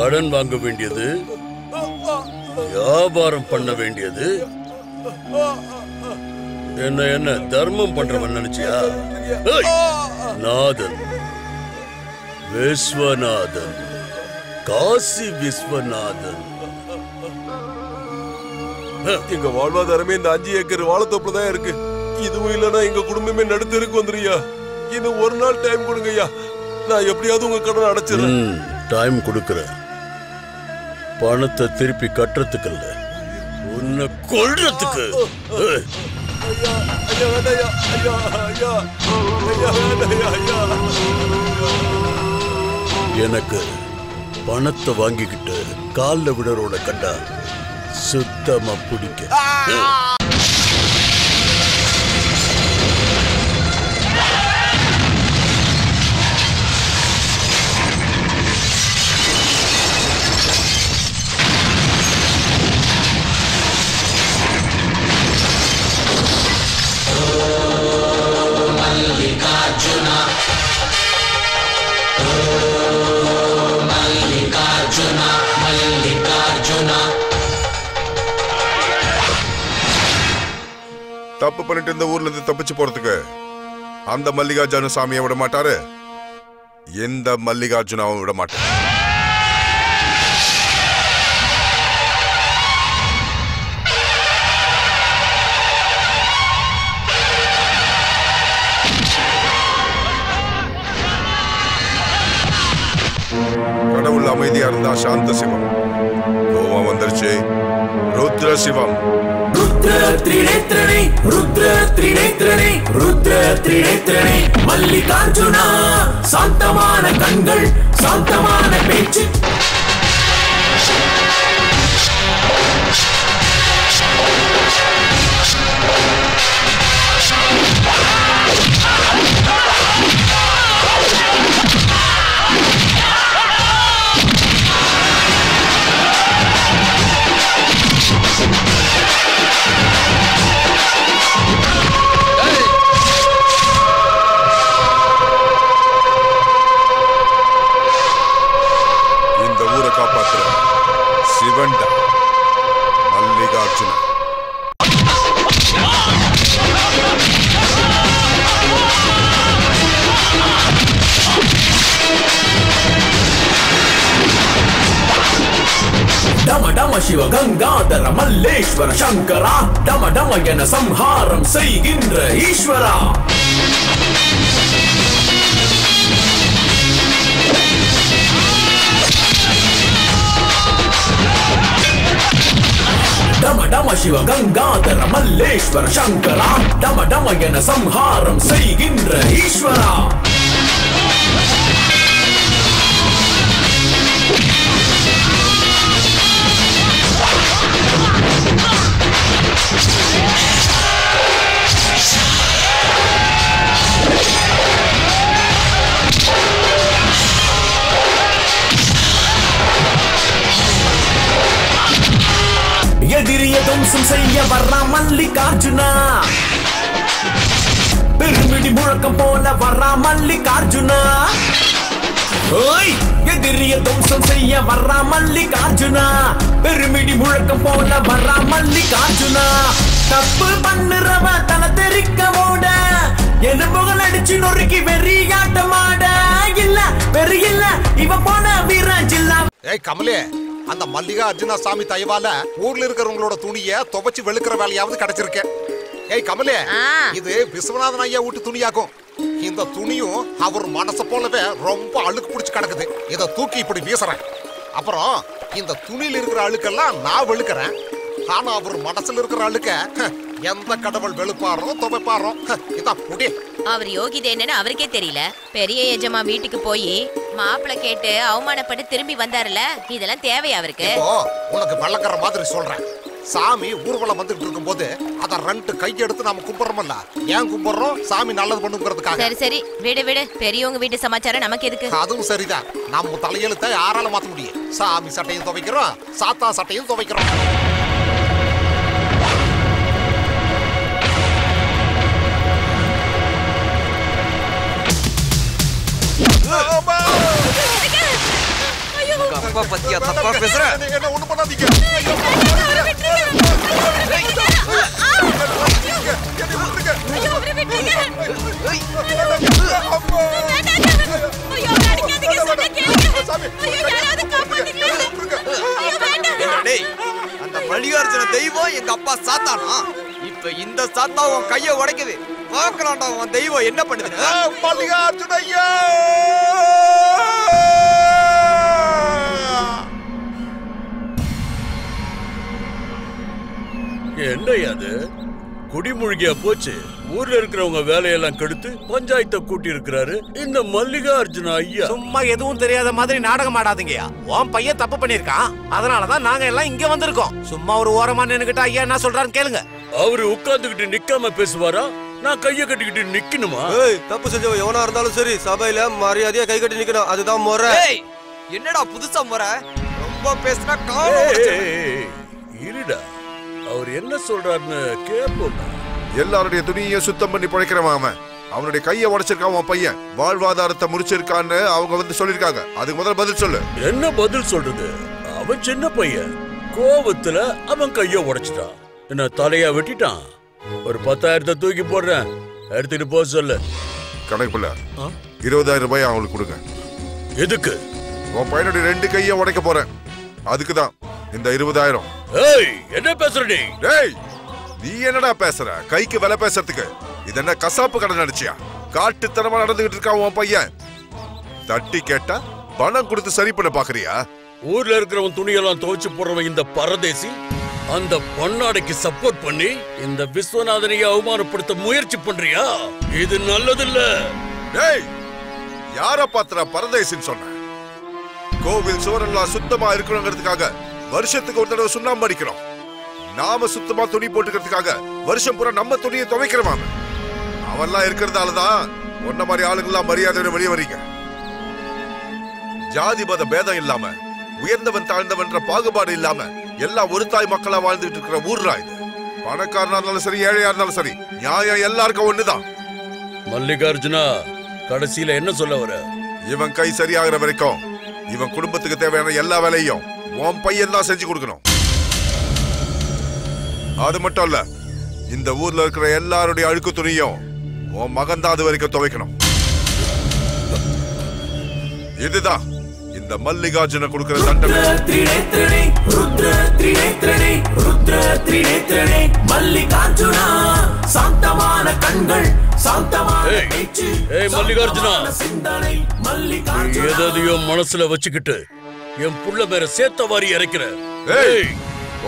கடன் வாங்க வேண்டியது, வியாபாரம் பண்ண வேண்டியது. என்ன தர்மம் பண்றவன் நினைச்சியா? நாதன், விஸ்வநாதன், காசி விஸ்வநாதன். எங்க வாழ்வாதாரமே இந்த 5 ஏக்கர் வாழைத்தோப்புல தான் இருக்கு. இதுவும் இல்லைன்னா எங்க குடும்பமே நடுத்தருக்கு வந்துருயா. இன்னும் ஒரு நாள் டைம் கொடுங்கய்யா. நான் எப்படியாவது உங்க கடனை அடைச்சிடறேன். டைம் கொடுக்கறேன். பணத்தை திருப்பி கட்டுறதுக்கு இல்ல, உன்னை கொல்றதுக்கு. எனக்கு பணத்தை வாங்கிக்கிட்டு கால்ல விடரோட கண்டா சுத்தமா பிடிக்க. தப்பு பண்ணிட்டு இந்த ஊர்ல இருந்து தப்பிச்சு போறதுக்கு அந்த மல்லிகார்ஜுன சாமியை விட மாட்டாரு, எந்த மல்லிகார்ஜுனாவும் விட மாட்டாரு. கடவுள் அமைதியா இருந்தா சாந்த சிவம், கோபம் வந்துருச்சு ருத்ர சிவம். ருத்ர திரிநேத்ரனே, ருத்ர திரிநேத்ரனே, ருத்ர திரிநேத்ரனே, மல்லிகார்ஜுனா. சாந்தமான கண்கள், சாந்தமான பேச்சு. சிவன்டா மல்லிகார்ஜுன. டம டம சிவ கங்காதர மல்லேஸ்வர சங்கரா, டம டம என சம்ஹாரம் செய்கின்ற ஈஸ்வரா. டம டம சிவ கங்காதர மல்லேஸ்வர சங்கரா, டம டம என சம்ஹாரம் செய்கின்ற ஈஸ்வரா. எதிரிய துவம்சம் செய்ய வர்ற மல்லிகார்ஜுனா, பெருமிடி முழக்கம் போல வர்ற மல்லிகார்ஜுனா. ஓய், எதிரிய துவம்சம் செய்ய வர்ற மல்லிகார்ஜுனா, பெருமிடி முழக்கம் போல வர்ற மல்லிகார்ஜுனா. தப்பு பண்ணுறவ தன தெரிக்க ஓட, எலும்புகள் அடிச்சு நொறுக்கி வெறியாட்டமாட. இல்ல வெறி இல்ல இவ போன வீரன் ஜில்லா. ஏய் கமலே, அந்த மல்லிகார்ஜுன சாமி தயவால ஊர்ல இருக்கிறவங்களோட துணிய துவைச்சு வெளுக்கிற வேலையாவது கிடைச்சிருக்கு. ஏய் கமலே, இது விஸ்வநாதன் ஐயா வீட்டு துணியாகும். இந்த துணியும் அவர் மனச போலவே ரொம்ப அழுக்கு பிடிச்சு கிடக்குது. இத தூக்கி இப்படி வீசுறேன். அப்புறம் இந்த துணியில இருக்கிற அழுக்கெல்லாம் நான் வெளுக்கிறேன். ஆனா அவர் மனசுல இருக்கிற அழுக்க எந்த கடவுள் வெளுப்பாரோ துவைப்பாரோ. இதான் புடி. அவர் யோகிதை என்னன்னு அவருக்கே தெரியல. பெரிய எஜமா வீட்டுக்கு போய் மாப்பிளை கேட்டு அவமானப்பட்டு திரும்பி வந்தாருல, இதெல்லாம் தேவையா அவருக்கு? உனக்கு வழக்கற மாதிரி சொல்றேன். சாமி ஊர்வலம் வந்துட்டு இருக்கும் போது அத 2 கையெடுத்து நாம கும்பிடுறோம்ல. ஏன் கும்பிடுறோம்? சாமி நல்லது பண்ணுங்கிறதுக்காக. சரி சரி விடு விடு, பெரியவங்க வீட்டு சமாச்சாரம் நமக்கு எதுக்கு? அதுவும் சரிதான். நம்ம தலையெழுத்தை யாரால மாத்த முடியும்? சாமி சட்டையும் துவைக்கிறோம், சாத்தா சட்டையும் துவைக்கிறோம். அப்பா பத்தியா தப்பா பேசுற? என்ன ஒண்ணு பண்ணாதீங்க. அந்த மல்லிகார்ஜுன தெய்வம் எங்க அப்பா சாத்தானா? இப்ப இந்த சாத்தா உன் கைய உடைக்குது. பார்க்கலாம்டா உன் தெய்வம் என்ன பண்ணுது. மல்லிகார்ஜுன ஐயா! என்னையா அது குடிமூழ்கியா போச்சு? ஊர்ல இருக்கிறவங்க வேலையெல்லாம் கெடுத்து பஞ்சாயத்தை கூட்டி இருக்கிறாரு இந்த மல்லிகார்ஜுன ஐயா. சும்மா எதுவும் தெரியாத மாதிரி நாடகம் ஆடாதீங்கயா. உன் பையன் தப்பு பண்ணிருக்கான், அதனாலதான் நாங்க எல்லாம் இங்க வந்திருக்கோம். சும்மா ஒரு ஓரமா நின்னுகிட்டு ஐயா என்ன சொல்றாருன்னு கேளுங்க. அவரு உட்கார்ந்துகிட்டு நிக்காம பேசுவாரா? நான் கைய கட்டிக்கிட்டு நிக்கணுமா? தப்பு செஞ்சவன் எவனா இருந்தாலும் சரி சபையில மரியாதையா கை கட்டி நிக்கணும். அதுதான் முறை. என்னடா புதுசா முறை? ரொம்ப பேசினா இருடா, அவர் என்ன சொல்றாருன்னு கேப்போம். எல்லாருடைய துணியை சுத்தம் பண்ணி பழைக்கிறவன் அவன். அவனுடைய கையை உடைச்சிருக்கான் உன் பையன். வாழ்வாதாரத்தை முடிச்சிருக்கான்னு அவங்க வந்து சொல்லிருக்காங்க. அதுக்கு முதல்ல பதில் சொல்லு. என்ன பதில் சொல்றது? அவன் சின்ன பையன், கோவத்துல அவன் கைய உடைச்சிட்டான். என்ன தலையா வெட்டிட்டான். ஒரு 10,000 தூக்கி போடுறேன், எடுத்துட்டு போக சொல்லு. கணக்கு பிள்ளை 20,000 ரூபாய் அவங்களுக்கு கொடுங்க. எதுக்கு? உன் பையனுடைய 2 கையை உடைக்க போறேன். அதுக்குதான் இந்த 20,000. ஏய், என்ன பேசுற நீ? டேய், நீ என்னடா பேசுற? கைக்கு விலை பேசுறதுக்கு இது என்ன கசாப்பு கடை நடிச்சியா? காட்டுத்தனமா நடந்துகிட்டு இருக்கான் உன் பையன். தட்டி கேட்டா பணம் கொடுத்து சரி பண்ண பாக்குறியா? ஊர்ல இருக்கிறவன் துணியெல்லாம் துவைச்சு போடுறவன் இந்த பரதேசி அந்த பொன்னாடைக்கு சப்போர்ட் பண்ணி இந்த விஸ்வநாதனையை அவமானப்படுத்த முயற்சி பண்றியா? இது நல்லதில்ல. டேய், யார பாத்திர பரதேசின்னு சொன்ன? கோவில் சுவரெல்லாம் சுத்தமா இருக்கணுங்கிறதுக்காக வருஷத்துக்கு ஒரு தடவை சுண்ணாம்பு அடிக்கிறோம். நாம சுத்தமா துணி போட்டுக்கிறதுக்காக வருஷம் பூரா நம்ம துணியை துவைக்கிறோம். அவெல்லாம் இருக்கிறதாலதான் ஒன்ன மாதிரி ஆளுங்கெல்லாம் மரியாதையோட வெளியே வரீங்க. ஜாதி மத பேதம் இல்லாம, உயர்ந்தவன் தாழ்ந்தவன்ற பாகுபாடு இல்லாம எல்லாம் ஒரு தாய் மக்களா வாழ்ந்துட்டு இருக்கிற ஊர்ரா இது. பணக்காரனா இருந்தாலும் சரி, ஏழையா இருந்தாலும் சரி, நியாயம் எல்லாருக்கும் ஒண்ணுதான். மல்லிகார்ஜுனா, கடைசியில என்ன சொல்ல வர? இவன் கை சரியாகிற வரைக்கும் இவன் குடும்பத்துக்கு தேவையான எல்லா வேலையும் உன் பையன் தான் செஞ்சு கொடுக்கணும். அது மட்டும் இல்ல, இந்த ஊர்ல இருக்கிற எல்லாருடைய அழுக்கு துணியும் உன் மகன் தான் அது வரைக்கும் துவைக்கணும். இதுதான் இந்த மல்லிகார்ஜுன கொடுக்கிற தண்டனை. மல்லிகார்ஜுனா, சாந்தமான கண்கள், மல்லிகார்ஜுனா, எதையும் மனசுல வச்சுக்கிட்டு என் புள்ள மேல சேத்த வாரி இறைக்கிற.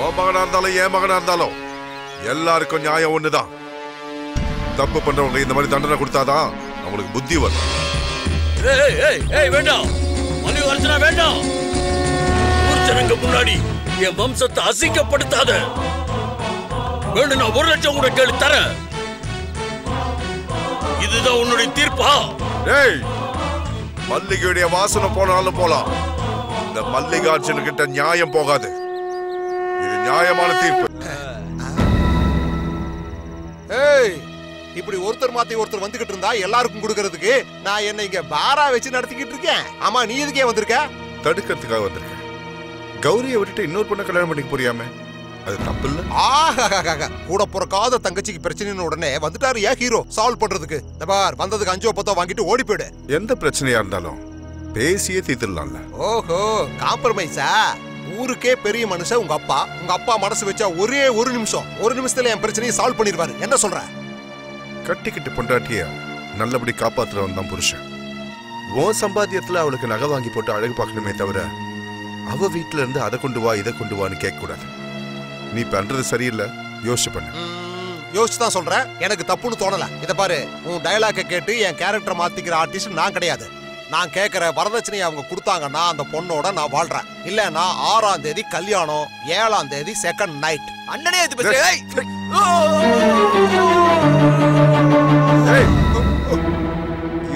உன் மகனா இருந்தாலும் என் மகனா இருந்தாலும் எல்லாருக்கும் நியாயம் ஒண்ணுதான். தப்பு பண்றவங்க இந்த மாதிரி தண்டனை கொடுத்தாதான் அவங்களுக்கு புத்தி வரும். வேண்டாம் மல்லிகார்ஜுனா, வேண்டாம். ஊர் ஜனங்க முன்னாடி என் வம்சத்தை அசிங்கப்படுத்தாத. வேணும், நான் 1 லட்சம் கூட கேள்வி தரேன். இதுதான் உன்னுடைய தீர்ப்பா? டேய், மல்லிகையுடைய வாசனை போனாலும் போலாம், இந்த மல்லிகார்ஜுன கிட்ட நியாயம் போகாது. இது நியாயமான தீர்ப்பு. ஏய், இப்படி ஒருத்தர் மாத்தி ஒருத்தர் வந்துகிட்டு இருந்தா எல்லாருக்கும் கொடுக்கறதுக்கு நான் என்ன இங்க பாரா வச்சு நடத்திக்கிட்டு இருக்கேன். ஆமா, நீ எதுக்கே வந்திருக்க? தடுக்கிறதுக்காக வந்திருக்கேன். கௌரியை விட்டுட்டு இன்னொரு பொண்ணை கல்யாணம் பண்ணிக்க போறியாமே, அது தப்பு இல்ல? கூட பிறக்காத தங்கச்சிக்கு பிரச்சனைன்னு உடனே வந்துட்டாரு ஏன் ஹீரோ சால்வ் பண்றதுக்கு. வந்ததுக்கு 5 10 வாங்கிட்டு ஓடி போயிடு. எந்த பிரச்சனையா இருந்தாலும் பேசியே தீர்த்துடலாம்ல. ஓஹோ, காம்ப்ரமைஸா? ஊருக்கே பெரிய மனுஷன் உங்க அப்பா. உங்க அப்பா மனசு வச்சா ஒரே ஒரு நிமிஷத்துல என் பிரச்சனையை சால்வ் பண்ணிடுவாரு. என்ன சொல்ற? கட்டிக்கிட்டு பொண்டாட்டிய நல்லபடி காப்பாத்துறவன் தான் புருஷன். உன் சம்பாத்தியத்துல அவளுக்கு நகை வாங்கி போட்டு அழகு பார்க்கணுமே தவிர அவ வீட்டுல இருந்து அதை கொண்டு வா இதை கொண்டு வான்னு கேட்க கூடாது. நீ பண்றது சரியில்லை, யோசிச்சு பண்ணு. யோசிச்சு தான் சொல்றேன், எனக்கு தப்புன்னு தோணல. இத பாரு, உன் டயலாக கேட்டு என் கேரக்டர் மாத்திக்கிற ஆர்டிஸ்ட் நான் கிடையாது. நான் கேட்கிற வரதட்சணையை அவங்க கொடுத்தாங்கன்னா அந்த பொண்ணோட நான் வாழ்றேன். இல்லன்னா 6ஆம் தேதி கல்யாணம், 7ஆம் தேதி செகண்ட் நைட். அண்ணனே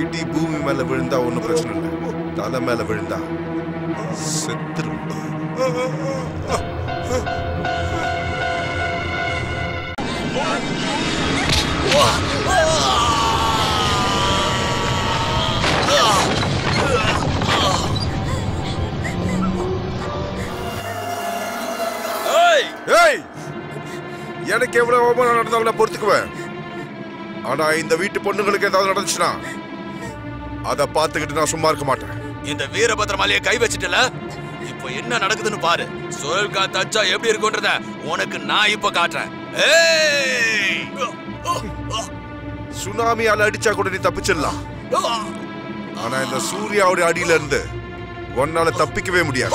இடி பூமி மேல விழுந்தா ஒன்னும் பிரச்சனை இல்லை, தலை மேல விழுந்தா செத்துரும். எனக்கு எவ்வளவு அவமானம் நடந்தாலும் நான் பொறுத்துக்குவேன். ஆனா இந்த வீட்டு பொண்ணுங்களுக்கு ஏதாவது நடந்துச்சுன்னா அதை பார்த்துக்கிட்டு நான் சும்மா இருக்க மாட்டேன். இந்த வீரபத்ர மாலையை கை வச்சிட்டல, இப்போ என்ன நடக்குதுன்னு பாரு. சுழல் காத்து அச்சா எப்படி இருக்குன்றத உனக்கு நான் இப்ப காட்டுறேன். சுனாமியால அடிச்சா கூட நீ தப்பிச்சிடலாம். ஆனா இந்த சூர்யாவுடைய அடியில இருந்து உன்னால தப்பிக்கவே முடியாது.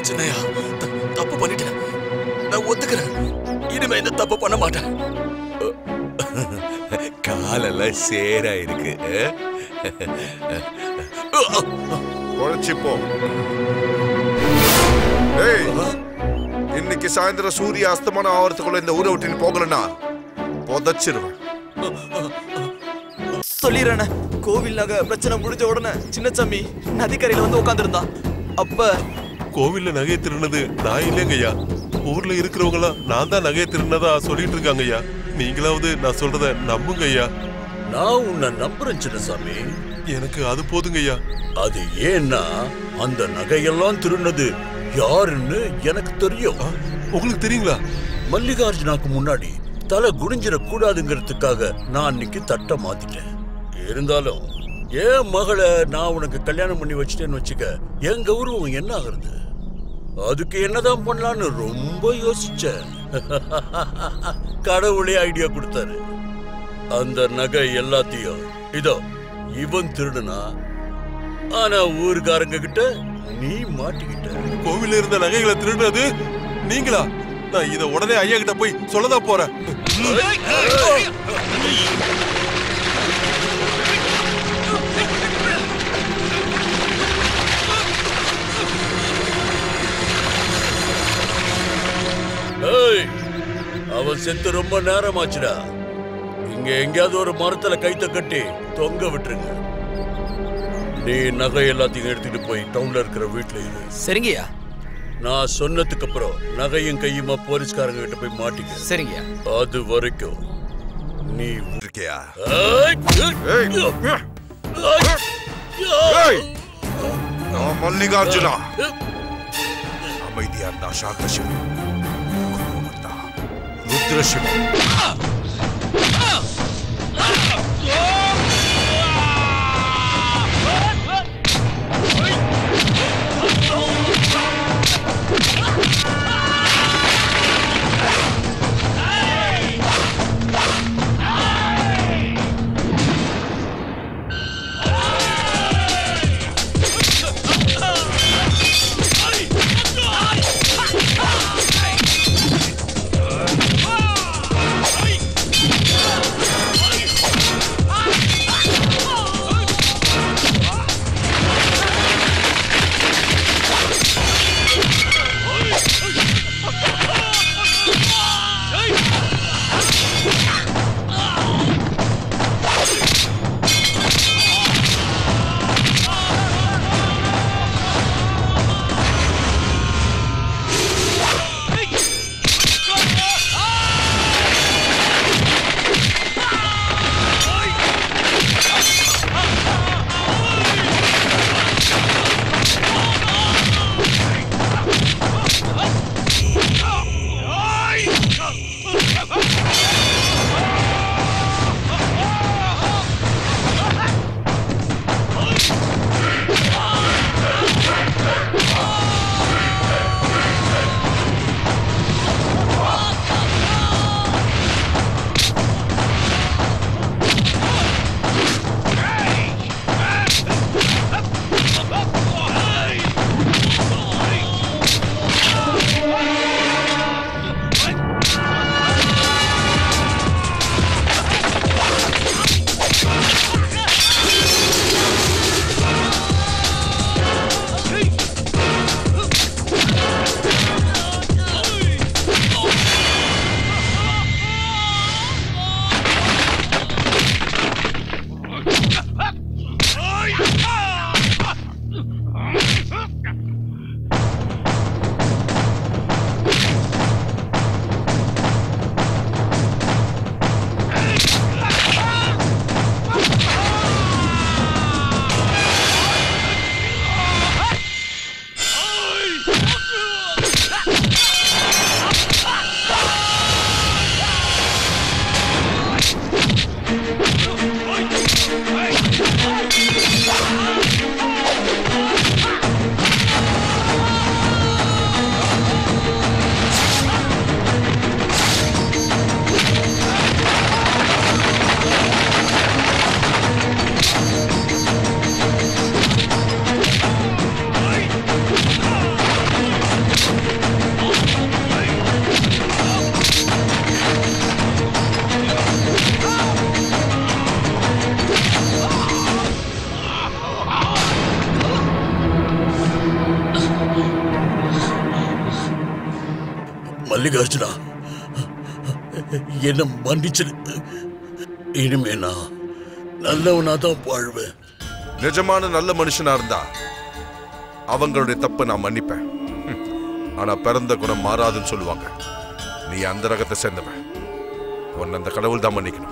சின்னையா, தப்பு பண்ணிட்டேன். நான் ஒத்துக்கிறேன். இனிமே இந்த தப்பு பண்ண மாட்டேன். காலெல்லாம் சேரா இருக்கு. உழைச்சிப்போ. இன்னைக்கு சாயந்தரம் சூரிய அஸ்தமனம் ஆவறதுக்குள்ள இந்த ஊரை விட்டு போகலன்னா புதைச்சிருவேன். சொல்லிடுறேன். கோவில் நகை பிரச்சனை முடிஞ்ச உடனே சின்னசாமி நதிக்கரையில வந்து உட்காந்துருந்தா. அப்ப கோவில்ல நகையை திருநது நான் இல்லைங்க ஐயா. ஊர்ல இருக்கிறவங்க எல்லாம் நான் தான் நகையை திருநதா சொல்லிட்டு இருக்காங்க ஐயா. நீங்களாவது நான் சொல்றத நம்புங்க ஐயா. நான் உன்னை நம்புறேன் சின்னசாமி. எனக்கு அது போதுங்க ஐயா. அது ஏன்னா அந்த நகையெல்லாம் திருநது யாருன்னு எனக்கு தெரியும். உங்களுக்கு தெரியுங்களா? மல்லிகார்ஜுனாக்கு முன்னாடி தலை குடிஞ்சிட கூடாதுங்கிறதுக்காக நான் அன்னைக்கு தட்டை மாத்திட்டேன். இருந்தாலும் என் மகளை நான் உனக்கு கல்யாணம் பண்ணி வச்சிட்டேன்னு வச்சுக்க, என் கௌரவம் என்ன ஆகுறது? அதுக்கு என்னதான் பண்ணலான்னு ரொம்ப யோசிச்சேன். கடவுளே ஐடியா கொடுத்தாரு. அந்த நகை எல்லாத்தையும் இதோ இவன் திருடுனா, ஆனா ஊருக்காரங்க கிட்ட நீ மாட்டிக்கிட்ட. கோவில்ல இருந்த நகைகளை திருடுறது நீங்களா? நான் இத உடனே ஐயா கிட்ட போய் சொல்லதான் போறேன். அவன் செத்து ரொம்ப நேரமாச்சுடா. இங்க இங்க எங்கேயாவது ஒரு மரத்துல கைத்த கட்டி தொங்க விட்டுருங்க. நீ நகை எல்லாத்தையும் எடுத்துட்டு போய் டவுன்ல இருக்கிற வீட்டுல இரு. சரிங்கய்யா. நான் சொன்னதுக்கு அப்புறம் நகையும் கையுமா போலீஸ்காரங்க கிட்ட போய் மாட்டிக்க. சரிங்கய்யா. அது வரைக்கும் நீ இருக்கியா? நான் மல்லிகார்ஜுனா. அமைதியா இருந்தா சாகசிவம், ருத்ரசிவம். மல்லிகார்ஜுனா, என்ன மன்னிச்சிரு. இனிமே நான் நல்லவனாதான் வாழ்வேன். நிஜமான நல்ல மனுஷனா இருந்தா அவங்களுடைய தப்பை நான் மன்னிப்பேன். ஆனா பிறந்த குணம் மாறாதுன்னு சொல்லுவாங்க. நீ அந்த ரகத்தை சேர்ந்தவன். உன்னை அந்த கடவுள் தான் மன்னிக்கணும்.